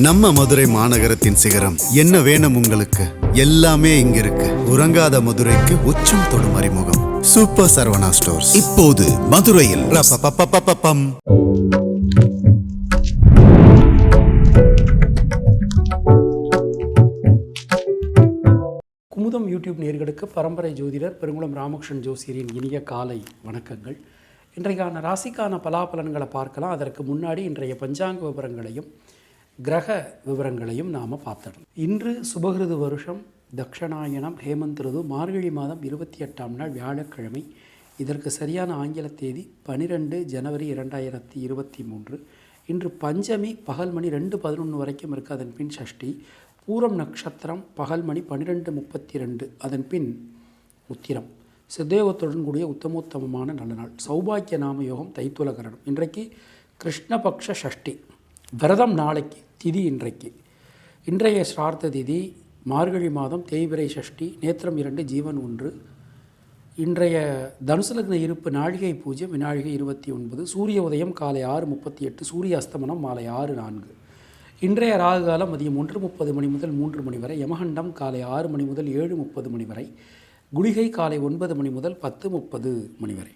நம்ம மதுரை மாநகரத்தின் சிகரம் என்ன வேணும் உங்களுக்கு? எல்லாமே இங்க இருக்கு. உறங்காத மதுரைக்கு உச்சம் தொடும் அறிமுகம் சூப்பர் சரவணா ஸ்டோர்ஸ் இப்போது மதுரையில். குமுதம் யூடியூப் நேயர்களுக்கு பரம்பரை ஜோதிடர் பெருங்குளம் ராமகிருஷ்ணன் ஜோசியரின் இனிய காலை வணக்கங்கள். இன்றைக்கான ராசிக்கான பலாபலன்களை பார்க்கலாம். அதற்கு முன்னாடி இன்றைய பஞ்சாங்க விவரங்களையும் கிரக விவரங்களையும் நாம் பார்த்துடலாம். இன்று சுபகிருது வருஷம் தக்ஷணாயனம் ஹேமந்த் ருது மார்கழி மாதம் 28ஆம் நாள் வியாழக்கிழமை. இதற்கு சரியான ஆங்கில தேதி 12 ஜனவரி 2023. இன்று பஞ்சமி பகல் மணி 2:11 வரைக்கும் இருக்குது. அதன் பின் சஷ்டி. பூரம் நட்சத்திரம் பகல் மணி 12:32. அதன் பின் உத்திரம். சித்தயோகத்துடன் கூடிய உத்தமோத்தமமான நல்ல நாள். சௌபாக்கிய நாம யோகம் தைத்துல கரணம். இன்றைக்கு கிருஷ்ணபக்ஷ சஷ்டி. விரதம் நாளைக்கு. திதி இன்றைய ஸ்ரார்த்த திதி மார்கழி மாதம் தேய்பிரை சஷ்டி. நேத்திரம் 2 ஜீவன் 1. இன்றைய தனுசு லக்ன இருப்பு நாழிகை பூஜ்யம் விநாழிகை 29. சூரிய உதயம் காலை 6:38. சூரிய அஸ்தமனம் மாலை 6:04. இன்றைய ராகு காலம் மதியம் 1:30 மணி முதல் 3 மணி வரை. யமகண்டம் காலை 6 மணி முதல் 7:30 மணி வரை. குளிகை காலை 9 மணி முதல் 10:30 மணி வரை.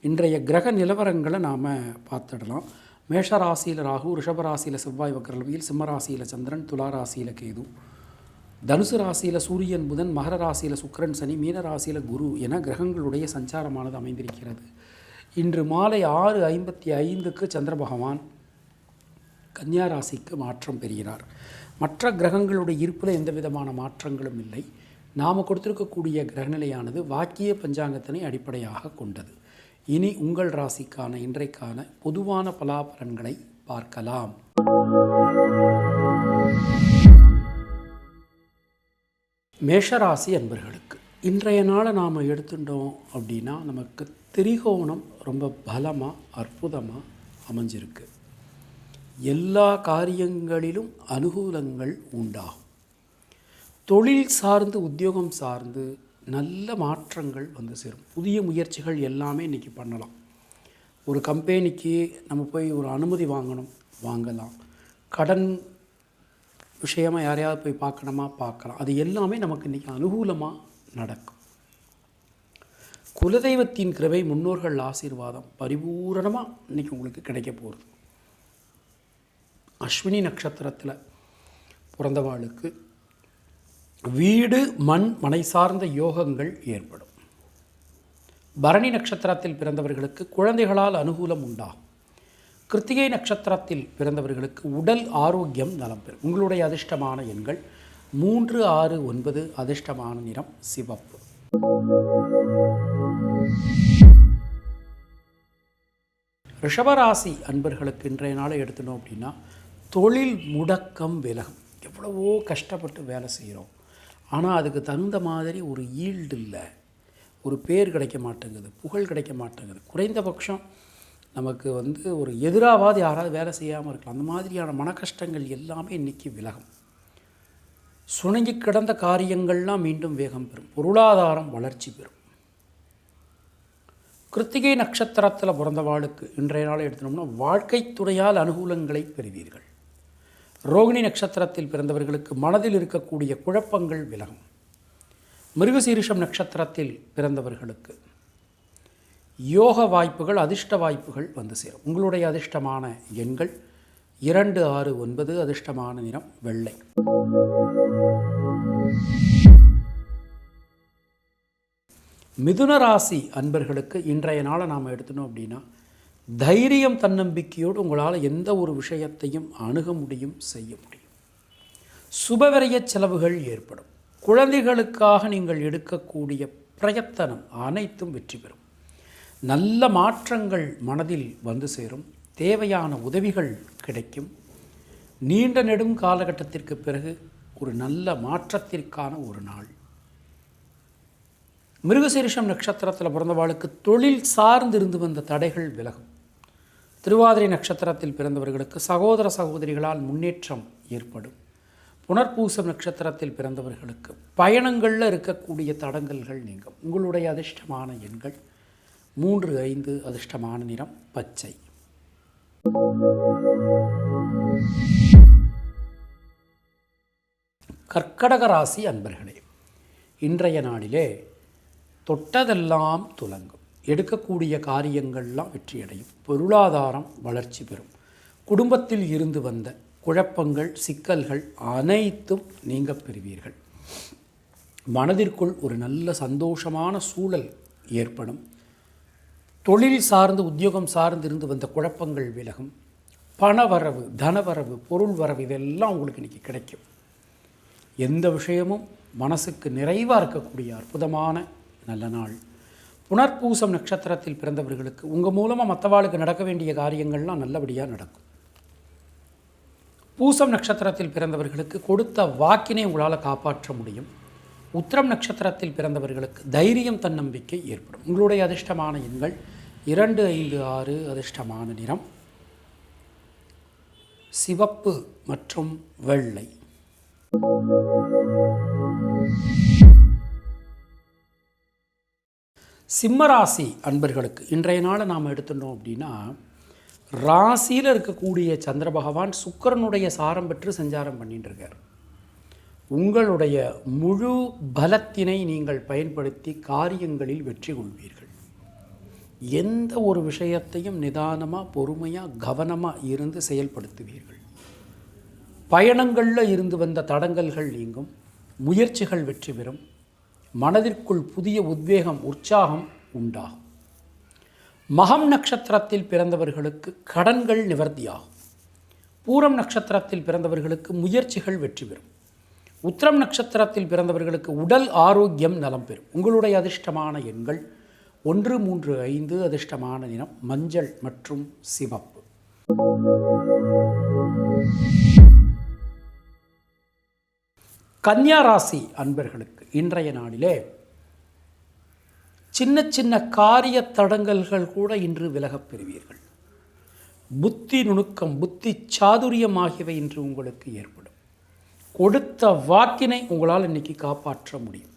இன்றைய கிரக நிலவரங்களை நாம் பார்த்துடலாம். மேஷராசியில் ராகு, ரிஷபராசியில் செவ்வாய் வக்ரலவியில், சிம்மராசியில் சந்திரன், துளாராசியில் கேது, தனுசு ராசியில் சூரியன் புதன், மகர ராசியில் சுக்கிரன் சனி, மீன ராசியில் குரு என கிரகங்களுடைய சஞ்சாரமானது அமைந்திருக்கிறது. இன்று மாலை 6:55 சந்திர பகவான் கன்னியா ராசிக்கு மாற்றம் பெறுகிறார். மற்ற கிரகங்களுடைய இருப்பில் எந்த விதமான மாற்றங்களும் இல்லை. நாம் கொடுத்திருக்கக்கூடிய கிரகநிலையானது வாக்கிய பஞ்சாங்கத்தினை அடிப்படையாக கொண்டது. இனி உங்கள் ராசிக்கான இன்றைக்கான பொதுவான பலாபலன்களை பார்க்கலாம். மேஷராசி அன்பர்களுக்கு இன்றைய நாளை நாம் எடுத்துட்டோம் அப்படின்னா நமக்கு திரிகோணம் ரொம்ப பலமாக அற்புதமாக அமைஞ்சிருக்கு. எல்லா காரியங்களிலும் அனுகூலங்கள் உண்டாகும். தொழில் சார்ந்து உத்தியோகம் சார்ந்து நல்ல மாற்றங்கள் வந்து சேரும். புதிய முயற்சிகள் எல்லாமே இன்றைக்கி பண்ணலாம். ஒரு கம்பெனிக்கு நம்ம போய் ஒரு அனுமதி வாங்கலாம். கடன் விஷயமாக யாரையாவது போய் பார்க்கலாம். அது எல்லாமே நமக்கு இன்றைக்கி அனுகூலமாக நடக்கும். குலதெய்வத்தின் கிருபை, முன்னோர்கள் ஆசீர்வாதம் பரிபூரணமாக இன்றைக்கி உங்களுக்கு கிடைக்க போகிறது. அஸ்வினி நட்சத்திரத்தில் பிறந்தவாளுக்கு வீடு மண் மனை சார்ந்த யோகங்கள் ஏற்படும். பரணி நட்சத்திரத்தில் பிறந்தவர்களுக்கு குழந்தைகளால் அனுகூலம் உண்டாகும். கிருத்திகை நட்சத்திரத்தில் பிறந்தவர்களுக்கு உடல் ஆரோக்கியம் நலம் பெறும். உங்களுடைய அதிர்ஷ்டமான எண்கள் 3, 6, 9. அதிர்ஷ்டமான நிறம் சிவப்பு. ரிஷபராசி அன்பர்களுக்கு இன்றைய நாளை எடுத்துனோம் அப்படின்னா தொழில் முடக்கம் விலகும். எவ்வளவோ கஷ்டப்பட்டு வேலை செய்கிறோம், ஆனால் அதுக்கு தகுந்த மாதிரி ஒரு ஈல்டு இல்லை. ஒரு பேர் கிடைக்க மாட்டேங்குது, புகழ் கிடைக்க மாட்டேங்குது. குறைந்தபட்சம் நமக்கு ஒரு எதிராவது யாராவது வேலை செய்யாமல் இருக்கலாம். அந்த மாதிரியான மன கஷ்டங்கள் எல்லாமே இன்றைக்கி விலகும். சுணங்கி கிடந்த காரியங்கள்லாம் மீண்டும் வேகம் பெறும். பொருளாதாரம் வளர்ச்சி பெறும். கிருத்திகை நட்சத்திரத்தில் பிறந்தவாளுக்கு இன்றைய நாளை எடுத்தோம்னா வாழ்க்கை துணையால் அனுகூலங்களை பெறுவீர்கள். ரோகிணி நட்சத்திரத்தில் பிறந்தவர்களுக்கு மனதில் இருக்கக்கூடிய குழப்பங்கள் விலகும். மிருகசீரிஷம் நட்சத்திரத்தில் பிறந்தவர்களுக்கு யோக வாய்ப்புகள், அதிர்ஷ்ட வாய்ப்புகள் வந்து சேரும். உங்களுடைய அதிர்ஷ்டமான எண்கள் 2, 6, 9. அதிர்ஷ்டமான நிறம் வெள்ளை. மிதுன ராசி அன்பர்களுக்கு இன்றைய நாளை நாம் எடுத்துனோம் அப்படின்னா தைரியம் தன்னம்பிக்கையோடு உங்களால் எந்த ஒரு விஷயத்தையும் அணுக முடியும், செய்ய முடியும். சுபவிரய செலவுகள் ஏற்படும். குழந்தைகளுக்காக நீங்கள் எடுக்கக்கூடிய பிரயத்தனம் அனைத்தும் வெற்றி பெறும். நல்ல மாற்றங்கள் மனதில் வந்து சேரும். தேவையான உதவிகள் கிடைக்கும். நீண்ட நெடும் காலகட்டத்திற்கு பிறகு ஒரு நல்ல மாற்றத்திற்கான ஒரு நாள். மிருகசீரிஷம் நட்சத்திரத்தில் பிறந்தவாளுக்கு தொழில் சார்ந்திருந்து வந்த தடைகள் விலகும். திருவாதிரை நட்சத்திரத்தில் பிறந்தவர்களுக்கு சகோதர சகோதரிகளால் முன்னேற்றம் ஏற்படும். புனர்பூசம் நட்சத்திரத்தில் பிறந்தவர்களுக்கு பயணங்களில் இருக்கக்கூடிய தடங்கல்கள் நீங்கும். உங்களுடைய அதிர்ஷ்டமான எண்கள் 3, 5. அதிர்ஷ்டமான நிறம் பச்சை. கர்க்கடக ராசி அன்பர்களே, இன்றைய நாளிலே தொட்டதெல்லாம் துலங்கும். எடுக்கக்கூடிய காரியங்கள்லாம் வெற்றியடையும். பொருளாதாரம் வளர்ச்சி பெறும். குடும்பத்தில் இருந்து வந்த குழப்பங்கள், சிக்கல்கள் அனைத்தும் நீங்க பெறுவீர்கள். மனதிற்குள் ஒரு நல்ல சந்தோஷமான சூழல் ஏற்படும். தொழில் சார்ந்து, உத்தியோகம் சார்ந்து இருந்து வந்த குழப்பங்கள் விலகும். பணவரவு, தனவரவு, பொருள் வரவு இதெல்லாம் உங்களுக்கு இன்றைக்கி கிடைக்கும். எந்த விஷயமும் மனசுக்கு நிறைவாக இருக்கக்கூடிய அற்புதமான நல்ல நாள். புனர்பூசம் நட்சத்திரத்தில் பிறந்தவர்களுக்கு உங்கள் மூலமாக மற்றவாளுக்கு நடக்க வேண்டிய காரியங்கள்லாம் நல்லபடியாக நடக்கும். பூசம் நட்சத்திரத்தில் பிறந்தவர்களுக்கு கொடுத்த வாக்கினை உங்களால் காப்பாற்ற முடியும். உத்திரம் நட்சத்திரத்தில் பிறந்தவர்களுக்கு தைரியம், தன்னம்பிக்கை ஏற்படும். உங்களுடைய அதிர்ஷ்டமான எண்கள் 2, 5, 6. அதிர்ஷ்டமான நிறம் சிவப்பு மற்றும் வெள்ளை. சிம்மராசி அன்பர்களுக்கு இன்றைய நாளை நாம் எடுத்துட்டோம் அப்படின்னா, ராசியில் இருக்கக்கூடிய சந்திர பகவான் சுக்கிரனுடைய சாரம் பெற்று சஞ்சாரம் பண்ணிட்டு இருக்கார். உங்களுடைய முழு பலத்தினை நீங்கள் பயன்படுத்தி காரியங்களில் வெற்றி கொள்வீர்கள். எந்த ஒரு விஷயத்தையும் நிதானமாக, பொறுமையாக, கவனமாக இருந்து செயல்படுத்துவீர்கள். பயணங்களில் இருந்து வந்த தடங்கல்கள் நீங்கும். முயற்சிகள் வெற்றி பெறும். மனதிற்குள் புதிய உத்வேகம், உற்சாகம் உண்டாகும். மகம் நட்சத்திரத்தில் பிறந்தவர்களுக்கு கடன்கள் நிவர்த்தியாகும். பூரம் நட்சத்திரத்தில் பிறந்தவர்களுக்கு முயற்சிகள் வெற்றி பெறும். உத்திரம் நட்சத்திரத்தில் பிறந்தவர்களுக்கு உடல் ஆரோக்கியம் நலம் பெறும். உங்களுடைய அதிர்ஷ்டமான எண்கள் 1, 3, 5. அதிர்ஷ்டமான நிறம் மஞ்சள் மற்றும் சிவப்பு. கன்னியா ராசி அன்பர்களுக்கு இன்றைய நாளிலே சின்ன சின்ன காரிய தடங்கல்கள் கூட இன்று விலகப் பெறுவீர்கள். புத்தி நுணுக்கம், புத்தி சாதுரியம் ஆகியவை இன்று உங்களுக்கு ஏற்படும். கொடுத்த வாக்கினை உங்களால் இன்றைக்கி காப்பாற்ற முடியும்.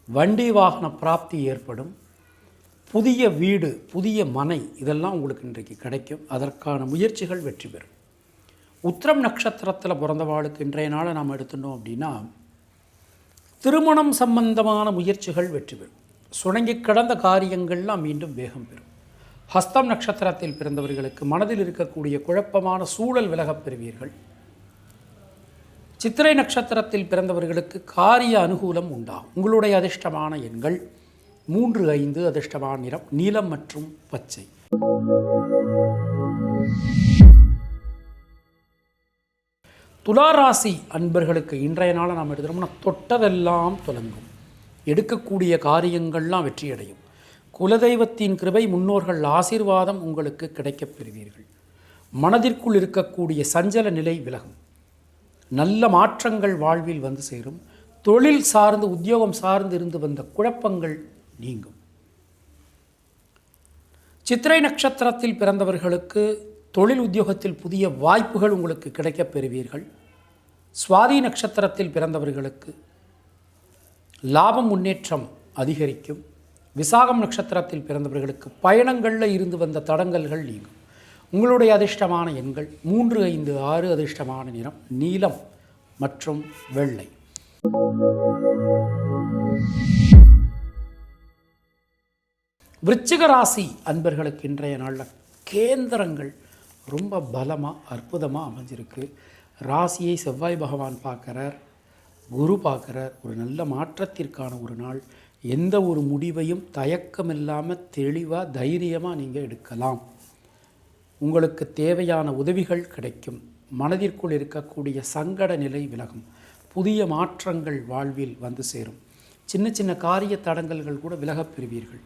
வண்டி வாகன பிராப்தி ஏற்படும். புதிய வீடு, புதிய மனை இதெல்லாம் உங்களுக்கு இன்றைக்கு கிடைக்கும். அதற்கான முயற்சிகள் வெற்றி பெறும். உத்திரம் நட்சத்திரத்தில் பிறந்தவாளுக்கு இன்றைய நாளை நாம் எடுத்துட்டோம் அப்படின்னா, திருமணம் சம்பந்தமான முயற்சிகள் வெற்றி பெறும். சுணங்கி கிடந்த காரியங்கள்லாம் மீண்டும் வேகம் பெறும். ஹஸ்தம் நட்சத்திரத்தில் பிறந்தவர்களுக்கு மனதில் இருக்கக்கூடிய குழப்பமான சூழல் விலகப் பெறுவீர்கள். சித்திரை நட்சத்திரத்தில் பிறந்தவர்களுக்கு காரிய அனுகூலம் உண்டாகும். உங்களுடைய அதிர்ஷ்டமான எண்கள் 3, 5. அதிர்ஷ்டமான நிறம் நீலம் மற்றும் பச்சை. துளாராசி அன்பர்களுக்கு இன்றைய நாளை நாம் எடுத்துட்டோம்னா, தொட்டதெல்லாம் துலங்கும். எடுக்கக்கூடிய காரியங்கள்லாம் வெற்றியடையும். குலதெய்வத்தின் கிருபை, முன்னோர்கள் ஆசீர்வாதம் உங்களுக்கு கிடைக்கப் பெறுவீர்கள். மனதிற்குள் இருக்கக்கூடிய சஞ்சல நிலை விலகும். நல்ல மாற்றங்கள் வாழ்வில் வந்து சேரும். தொழில் சார்ந்து, உத்தியோகம் சார்ந்து இருந்து வந்த குழப்பங்கள் நீங்கும். சித்திரை நட்சத்திரத்தில் பிறந்தவர்களுக்கு தொழில் உத்தியோகத்தில் புதிய வாய்ப்புகள் உங்களுக்கு கிடைக்கப் பெறுவீர்கள். சுவாதி நட்சத்திரத்தில் பிறந்தவர்களுக்கு லாபம், முன்னேற்றம் அதிகரிக்கும். விசாகம் நட்சத்திரத்தில் பிறந்தவர்களுக்கு பயணங்களில் இருந்து வந்த தடங்கல்கள் நீங்கும். உங்களுடைய அதிர்ஷ்டமான எண்கள் 3, 5, 6. அதிர்ஷ்டமான நிறம் நீலம் மற்றும் வெள்ளை. விருச்சிக ராசி அன்பர்களுக்கு இன்றைய நாளில் கேந்திரங்கள் ரொம்ப பலமாக, அற்புதமாக அமைஞ்சிருக்கு. ராசியை செவ்வாய் பகவான் பார்க்குறார், குரு பார்க்குறார். ஒரு நல்ல மாற்றத்திற்கான ஒரு நாள். எந்த ஒரு முடிவையும் தயக்கம் இல்லாமல் தெளிவாக, தைரியமாக நீங்கள் எடுக்கலாம். உங்களுக்கு தேவையான உதவிகள் கிடைக்கும். மனதிற்குள் இருக்கக்கூடிய சங்கட நிலை விலகும். புதிய மாற்றங்கள் வாழ்வில் வந்து சேரும். சின்ன சின்ன காரிய தடங்கல்கள் கூட விலகப் பெறுவீர்கள்.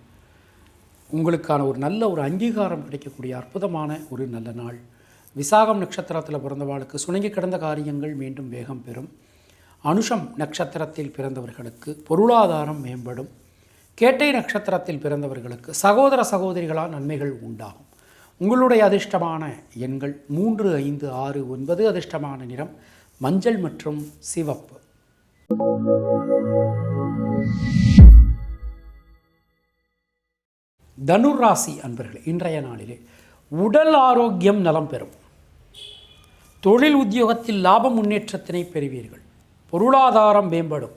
உங்களுக்கான ஒரு நல்ல ஒரு அங்கீகாரம் கிடைக்கக்கூடிய அற்புதமான ஒரு நல்ல நாள். விசாகம் நட்சத்திரத்தில் பிறந்தவாளுக்கு சுணங்கி கிடந்த காரியங்கள் மீண்டும் வேகம் பெறும். அனுஷம் நட்சத்திரத்தில் பிறந்தவர்களுக்கு பொருளாதாரம் மேம்படும். கேட்டை நட்சத்திரத்தில் பிறந்தவர்களுக்கு சகோதர சகோதரிகளால் நன்மைகள் உண்டாகும். உங்களுடைய அதிர்ஷ்டமான எண்கள் 3, 5, 6, 9. அதிர்ஷ்டமான நிறம் மஞ்சள் மற்றும் சிவப்பு. தனுர் ராசி அன்பர்களே, இன்றைய நாளிலே உடல் ஆரோக்கியம் நலம் பெறும். தொழில் உத்தியோகத்தில் லாப முன்னேற்றத்தினை பெறுவீர்கள். பொருளாதாரம் மேம்படும்.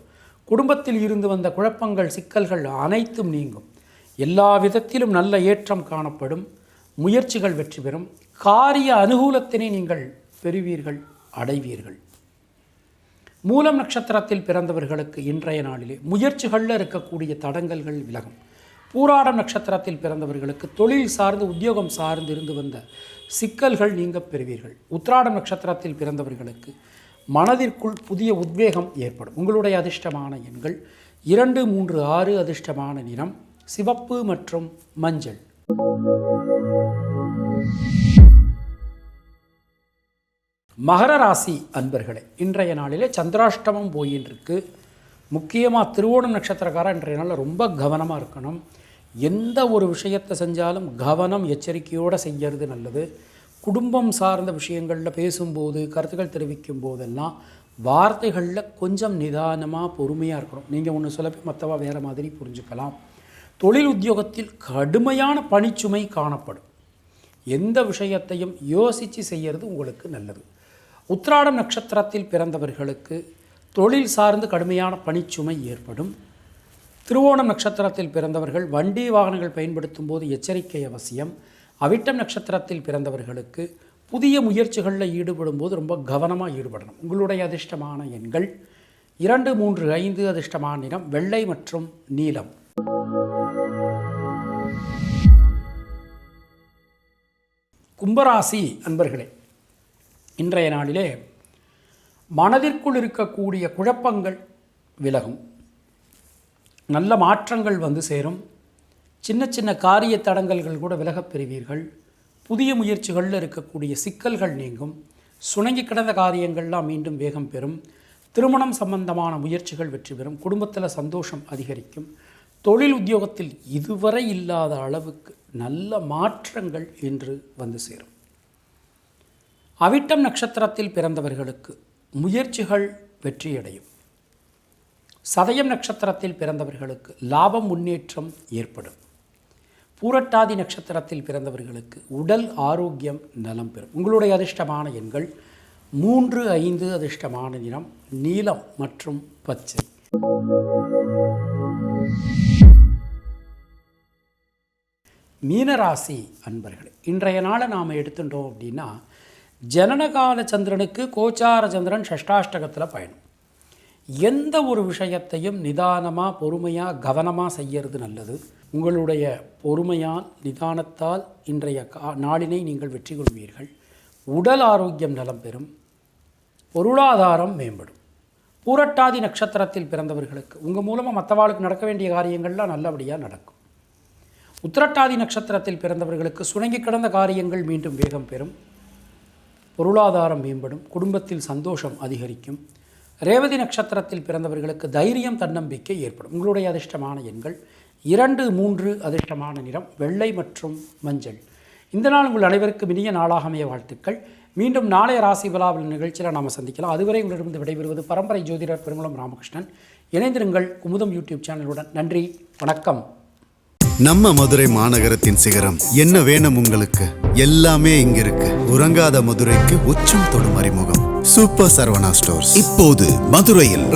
குடும்பத்தில் இருந்து வந்த குழப்பங்கள், சிக்கல்கள் அனைத்தும் நீங்கும். எல்லா விதத்திலும் நல்ல ஏற்றம் காணப்படும். முயற்சிகள் வெற்றி பெறும். காரிய அனுகூலத்தினை நீங்கள் பெறுவீர்கள், அடைவீர்கள். மூலம் நட்சத்திரத்தில் பிறந்தவர்களுக்கு இன்றைய நாளிலே முயற்சிகளில் இருக்கக்கூடிய தடங்கல்கள் விலகும். பூராடம் நட்சத்திரத்தில் பிறந்தவர்களுக்கு தொழில் சார்ந்து, உத்தியோகம் சார்ந்து இருந்து வந்த சிக்கல்கள் நீங்க பெறுவீர்கள். உத்திராடம் நட்சத்திரத்தில் பிறந்தவர்களுக்கு மனதிற்குள் புதிய உத்வேகம் ஏற்படும். உங்களுடைய அதிர்ஷ்டமான எண்கள் 2, 3, 6. அதிர்ஷ்டமான நிறம் சிவப்பு மற்றும் மஞ்சள். மகர ராசி அன்பர்களே, இன்றைய நாளிலே சந்திராஷ்டமம் போயின்னு இருக்கு. முக்கியமாக திருவோணம் நட்சத்திரக்காரர் இன்றைய நாளில் ரொம்ப கவனமாக இருக்கணும். எந்த ஒரு விஷயத்தை செஞ்சாலும் கவனம், எச்சரிக்கையோடு செய்கிறது நல்லது. குடும்பம் சார்ந்த விஷயங்களில் பேசும்போது, கருத்துக்கள் தெரிவிக்கும் போதெல்லாம் வார்த்தைகளில் கொஞ்சம் நிதானமாக பொறுமையாக இருக்கணும். நீங்கள் ஒன்று சொல்லப்போ மற்றவா வேறு மாதிரி புரிஞ்சுக்கலாம். தொழில் உத்தியோகத்தில் கடுமையான பணிச்சுமை காணப்படும். எந்த விஷயத்தையும் யோசித்து செய்கிறது உங்களுக்கு நல்லது. உத்திராடம் நட்சத்திரத்தில் பிறந்தவர்களுக்கு தொழில் சார்ந்து கடுமையான பணிச்சுமை ஏற்படும். திருவோணம் நட்சத்திரத்தில் பிறந்தவர்கள் வண்டி வாகனங்கள் பயன்படுத்தும் போது எச்சரிக்கை அவசியம். அவிட்டம் நட்சத்திரத்தில் பிறந்தவர்களுக்கு புதிய முயற்சிகளில் ஈடுபடும் போது ரொம்ப கவனமாக ஈடுபடணும். உங்களுடைய அதிர்ஷ்டமான எண்கள் 2, 3, 5. அதிர்ஷ்டமான நிறம் வெள்ளை மற்றும் நீலம். கும்பராசி அன்பர்களே, இன்றைய நாளிலே மனதிற்குள் இருக்கக்கூடிய குழப்பங்கள் விலகும். நல்ல மாற்றங்கள் வந்து சேரும். சின்ன சின்ன காரிய தடங்கல்கள் கூட விலகப் பெறுவீர்கள். புதிய முயற்சிகளில் இருக்கக்கூடிய சிக்கல்கள் நீங்கும். சுணங்கி கிடந்த காரியங்கள்லாம் மீண்டும் வேகம் பெறும். திருமணம் சம்பந்தமான முயற்சிகள் வெற்றி பெறும். குடும்பத்தில் சந்தோஷம் அதிகரிக்கும். தொழில் உத்தியோகத்தில் இதுவரை இல்லாத அளவுக்கு நல்ல மாற்றங்கள் இன்று வந்து சேரும். அவிட்டம் நட்சத்திரத்தில் பிறந்தவர்களுக்கு முயற்சிகள் வெற்றியடையும். சதயம் நட்சத்திரத்தில் பிறந்தவர்களுக்கு லாபம், முன்னேற்றம் ஏற்படும். பூரட்டாதி நட்சத்திரத்தில் பிறந்தவர்களுக்கு உடல் ஆரோக்கியம் நலம் பெறும். உங்களுடைய அதிர்ஷ்டமான எண்கள் 3, 5. அதிர்ஷ்டமான நிறம் நீலம் மற்றும் பச்சை. மீனராசி அன்பர்களே, இன்றைய நாளை நாம் எடுத்துட்டோம் அப்படின்னா, ஜனனகால சந்திரனுக்கு கோச்சார சந்திரன் ஷஷ்டாஷ்டகத்தில் பயணம். எந்த ஒரு விஷயத்தையும் நிதானமாக, பொறுமையாக, கவனமாக செய்கிறது நல்லது. உங்களுடைய பொறுமையால், நிதானத்தால் இன்றைய நாளினை நீங்கள் வெற்றி கொள்வீர்கள். உடல் ஆரோக்கியம் நலம் பெறும். பொருளாதாரம் மேம்படும். பூரட்டாதி நட்சத்திரத்தில் பிறந்தவர்களுக்கு உங்கள் மூலமாக மற்றவாளுக்கு நடக்க வேண்டிய காரியங்கள்லாம் நல்லபடியாக நடக்கும். உத்திரட்டாதி நட்சத்திரத்தில் பிறந்தவர்களுக்கு சுணங்கி கிடந்த காரியங்கள் மீண்டும் வேகம் பெறும். பொருளாதாரம் மேம்படும். குடும்பத்தில் சந்தோஷம் அதிகரிக்கும். ரேவதி நட்சத்திரத்தில் பிறந்தவர்களுக்கு தைரியம், தன்னம்பிக்கை ஏற்படும். உங்களுடைய அதிர்ஷ்டமான எண்கள் 2, 3. அதிர்ஷ்டமான நிறம் வெள்ளை மற்றும் மஞ்சள். இந்த நாள் உங்கள் அனைவருக்கும் இனிய நாளாக அமைய வாழ்த்துக்கள். மீண்டும் நாளைய ராசி பலாபலன் நிகழ்ச்சியில் நாம் சந்திக்கலாம். அதுவரை உங்களிடமிருந்து விடைபெறுவது பரம்பரை ஜோதிடர் பெருங்குளம் ராமகிருஷ்ணன். இணைந்திருங்கள் குமுதம் யூடியூப் சேனலுடன். நன்றி, வணக்கம். நம்ம மதுரை மாநகரத்தின் சிகரம். என்ன வேணும் உங்களுக்கு? எல்லாமே இங்க இருக்கு. உறங்காத மதுரைக்கு உச்சம் தொடும் அறிமுகம். சூப்பர் சரவணா ஸ்டோர்ஸ் இப்போது மதுரையில்.